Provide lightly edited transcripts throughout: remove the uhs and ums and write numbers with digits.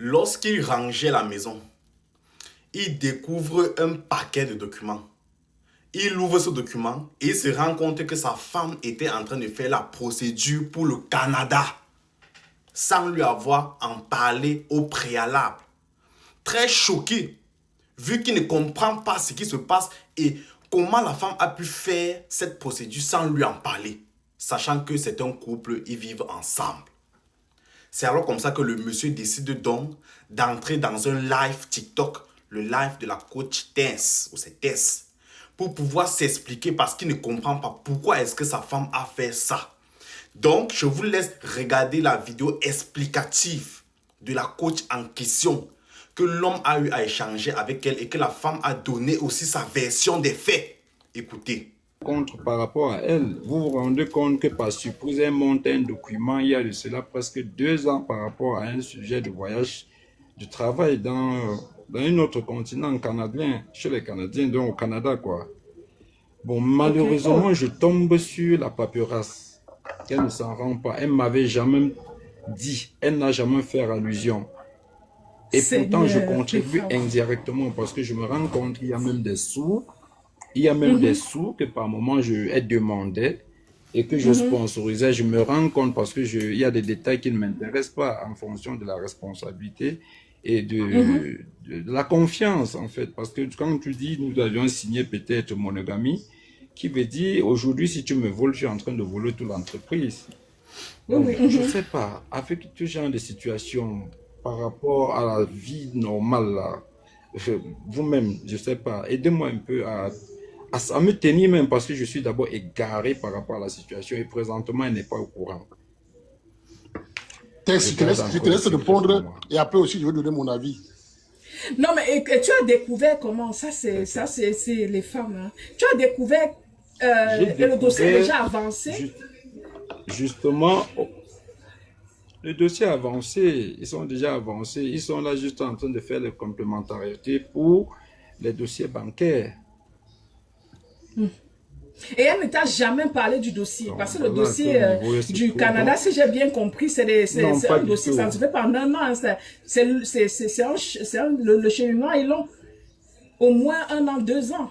Lorsqu'il rangeait la maison, il découvre un paquet de documents. Il ouvre ce document et il se rend compte que sa femme était en train de faire la procédure pour le Canada sans lui avoir en parlé au préalable. Très choqué, vu qu'il ne comprend pas ce qui se passe et comment la femme a pu faire cette procédure sans lui en parler, sachant que c'est un couple, ils vivent ensemble. C'est alors comme ça que le monsieur décide donc d'entrer dans un live TikTok, le live de la coach Tess, ou c'est Tess, pour pouvoir s'expliquer parce qu'il ne comprend pas pourquoi est-ce que sa femme a fait ça. Donc, je vous laisse regarder la vidéo explicative de la coach en question que l'homme a eu à échanger avec elle et que la femme a donné aussi sa version des faits. Écoutez. Contre par rapport à elle, vous vous rendez compte que par surprise, elle monte un document il y a de cela presque 2 ans par rapport à un sujet de voyage de travail dans un autre continent canadien, chez les Canadiens, donc au Canada quoi. Bon, malheureusement, je tombe sur la paperasse. Elle ne s'en rend pas. Elle m'avait jamais dit, elle n'a jamais fait allusion. Et pourtant, je contribue indirectement parce que je me rends compte qu'il y a même des sous. Il y a même des sous que par moment je demandais et que je sponsorisais. Je me rends compte parce que il y a des détails qui ne m'intéressent pas en fonction de la responsabilité et de la confiance en fait. Parce que quand tu dis nous avions signé peut-être monogamie, qui veut dire aujourd'hui si tu me voles, je suis en train de voler toute l'entreprise. Donc, je ne sais pas, avec tout genre de situation par rapport à la vie normale là, vous-même, je ne sais pas, aidez-moi un peu à me tenir même parce que je suis d'abord égaré par rapport à la situation et présentement, elle n'est pas au courant. Je te laisse répondre et après aussi, je vais donner mon avis. Non, mais tu as découvert comment, ça c'est les femmes, hein. Tu as découvert, le dossier est déjà avancé. Justement, le dossier a avancé, ils sont déjà avancés, ils sont là juste en train de faire les complémentarités pour les dossiers bancaires. Et elle ne t'a jamais parlé du dossier, parce que le dossier du Canada, si j'ai bien compris, c'est un dossier, ça se fait pendant un an, le cheminement est long, au moins 1 an, 2 ans.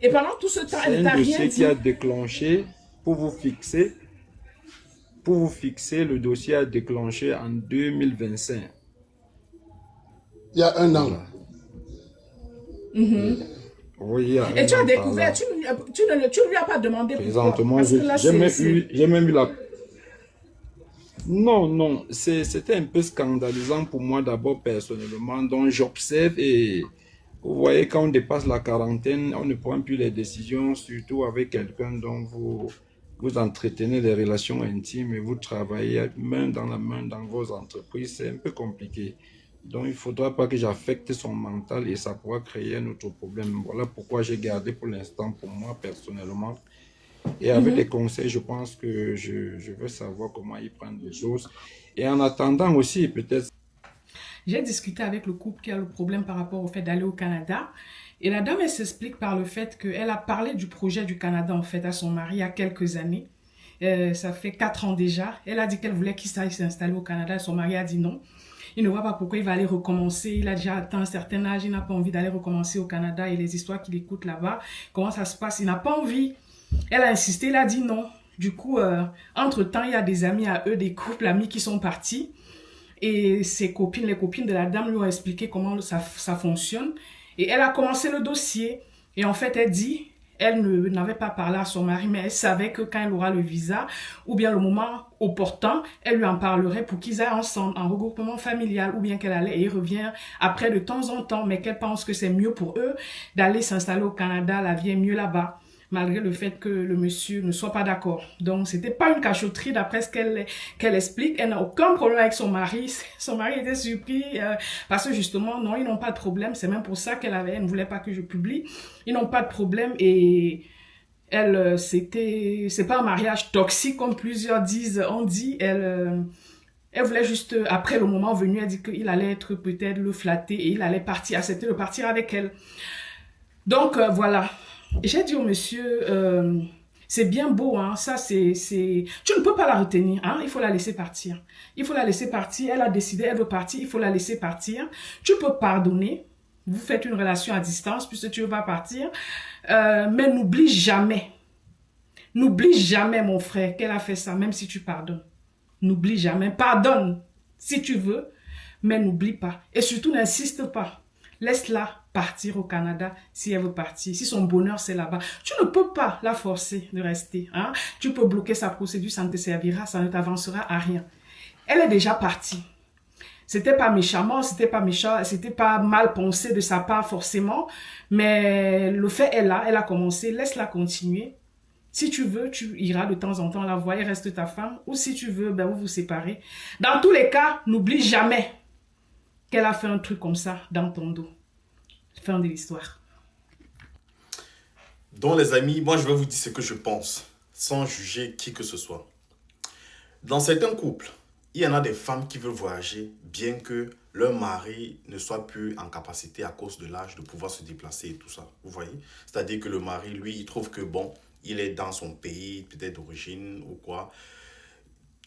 Et pendant tout ce temps, elle ne t'a rien dit. C'est un dossier qui a déclenché pour vous fixer. Le dossier a déclenché en 2025. Il y a 1 an. Oui, et tu as découvert, tu ne lui as pas demandé présentement, j'ai même eu la... Non, c'était un peu scandalisant pour moi d'abord personnellement, donc j'observe et vous voyez quand on dépasse la quarantaine, on ne prend plus les décisions, surtout avec quelqu'un dont vous entretenez des relations intimes et vous travaillez main dans la main dans vos entreprises, c'est un peu compliqué. Donc, il ne faudra pas que j'affecte son mental et ça pourra créer un autre problème. Voilà pourquoi j'ai gardé pour l'instant pour moi personnellement. Et avec les conseils, je pense que je veux savoir comment ils prennent les choses. Et en attendant aussi, peut-être... J'ai discuté avec le couple qui a le problème par rapport au fait d'aller au Canada. Et la dame, elle s'explique par le fait qu'elle a parlé du projet du Canada, en fait, à son mari il y a quelques années. Ça fait 4 ans déjà. Elle a dit qu'elle voulait qu'il s'aille s'installer au Canada. Son mari a dit non. Il ne voit pas pourquoi il va aller recommencer. Il a déjà atteint un certain âge. Il n'a pas envie d'aller recommencer au Canada et les histoires qu'il écoute là-bas. Comment ça se passe? Il n'a pas envie. Elle a insisté. Il a dit non. Du coup, entre-temps, il y a des amis à eux, des couples amis qui sont partis. Et ses copines, les copines de la dame lui ont expliqué comment ça fonctionne. Et elle a commencé le dossier. Et en fait, elle dit... Elle n'avait pas parlé à son mari, mais elle savait que quand elle aura le visa, ou bien le moment opportun, elle lui en parlerait pour qu'ils aillent ensemble en regroupement familial, ou bien qu'elle allait et il revient après de temps en temps, mais qu'elle pense que c'est mieux pour eux d'aller s'installer au Canada, la vie est mieux là-bas, malgré le fait que le monsieur ne soit pas d'accord. Donc, c'était pas une cachotterie d'après ce qu'elle explique. Elle n'a aucun problème avec son mari. Son mari était surpris parce que justement, non, ils n'ont pas de problème. C'est même pour ça qu'elle ne voulait pas que je publie. Ils n'ont pas de problème et elle, c'est pas un mariage toxique comme plusieurs disent, on dit. Elle voulait juste, après le moment venu, elle dit qu'il allait être peut-être le flatter et il allait accepter de partir avec elle. Donc, voilà. J'ai dit au monsieur, C'est bien beau, hein. Ça, Tu ne peux pas la retenir, hein. Il faut la laisser partir. Il faut la laisser partir. Elle a décidé, elle veut partir. Il faut la laisser partir. Tu peux pardonner. Vous faites une relation à distance puisque tu vas partir. Mais n'oublie jamais. N'oublie jamais, mon frère, qu'elle a fait ça, même si tu pardonnes. N'oublie jamais. Pardonne si tu veux, mais n'oublie pas. Et surtout, n'insiste pas. Laisse-la partir au Canada si elle veut partir. Si son bonheur, c'est là-bas. Tu ne peux pas la forcer de rester. Hein? Tu peux bloquer sa procédure, ça ne te servira, ça ne t'avancera à rien. Elle est déjà partie. C'était pas méchamment, c'était pas méchant, c'était pas mal pensé de sa part forcément, mais le fait est là, elle a commencé, laisse-la continuer. Si tu veux, tu iras de temps en temps la voir, elle reste ta femme, ou si tu veux, ben vous vous séparez. Dans tous les cas, n'oublie jamais qu'elle a fait un truc comme ça dans ton dos. Fin de l'histoire. Donc les amis, moi je vais vous dire ce que je pense, sans juger qui que ce soit. Dans certains couples, il y en a des femmes qui veulent voyager, bien que leur mari ne soit plus en capacité à cause de l'âge de pouvoir se déplacer et tout ça. Vous voyez? C'est-à-dire que le mari, lui, il trouve que bon, il est dans son pays, peut-être d'origine ou quoi.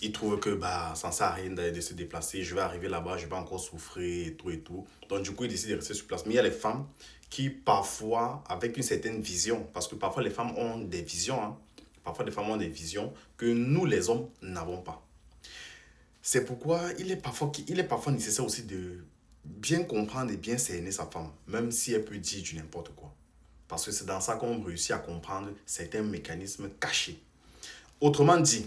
Il trouve que bah, ça ne sert à rien de se déplacer. Je vais arriver là-bas, je vais encore souffrir et tout et tout. Donc du coup, il décide de rester sur place. Mais il y a les femmes qui parfois, avec une certaine vision, parce que parfois les femmes ont des visions, hein, parfois les femmes ont des visions que nous les hommes n'avons pas. C'est pourquoi il est parfois nécessaire aussi de bien comprendre et bien cerner sa femme, même si elle peut dire du n'importe quoi. Parce que c'est dans ça qu'on réussit à comprendre certains mécanismes cachés. Autrement dit,